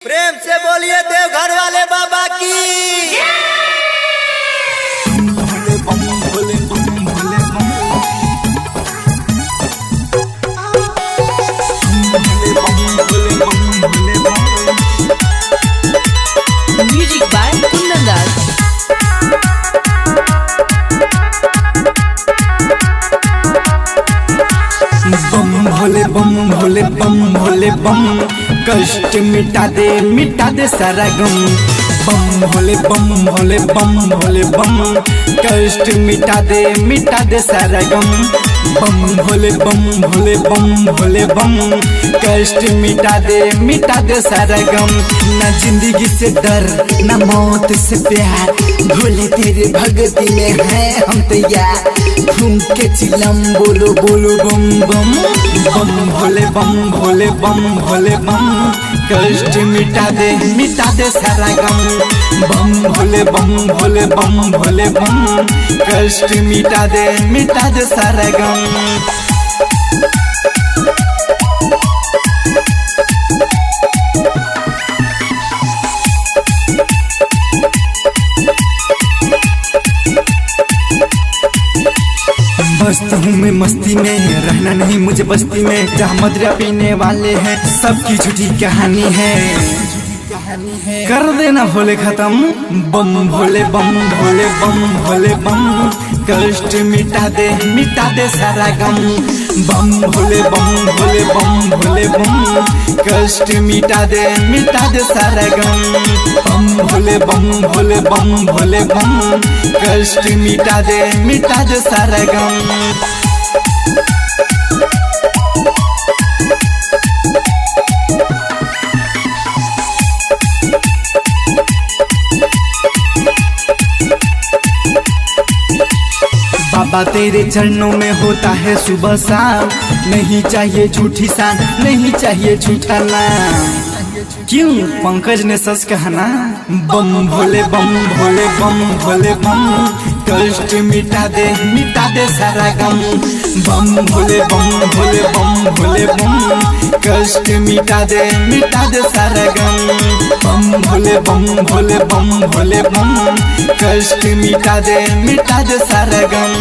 प्रेम से बोलिए देवघर वाले बाबा की। म्यूजिक बाय कुंदन दास। बम भोले बम भोले बम भोले बम, कष्ट मिटा दे सारा गम। बम भोले बम भोले बम भोले बम, कष्ट मिटा दे सारा गम। बम भोले बम भोले बम भोले बम, कष्ट मिटा दे सारा गम। ना जिंदगी से डर ना मौत से प्यार, भोले तेरे भक्ति में है हम तैयार। घूम के चिलम बोलो बोलो बम बम। बम भोले बम भोले बम भोले बम, कष्ट मिटा दे सारा गम। बम भोले बम भोले बम भोले बम, कष्ट मिटा दे सारा गम। मस्त हूँ मैं मस्ती में, रहना नहीं मुझे बस्ती में। जहाँ मदिरा पीने वाले हैं सबकी झूठी कहानी है। कर देना भोले खत्म। बम भोले बम भोले बम भोले बम, कष्ट मिटा दे सारा गम। बम भोले बम भोले बम भोले बम, कष्ट मिटा दे सारा गम। बम भोले बम भोले बम भोले बम, कष्ट मिटा दे सारा गम। बाबा तेरे चरणों में होता है सुबह शाम, नहीं चाहिए झूठी शान, नहीं चाहिए झूठा नाम। क्यों पंकज ने सच कहा ना। बम भोले बम भोले बम भोले बम, कष्ट मिटा दे सारा गम। बम भोले बम भोले बम भोले बम, कष्ट मिटा दे सारा गम। बम भोले बम भोले बम भोले बम, कष्ट मिटा दे सारा गम।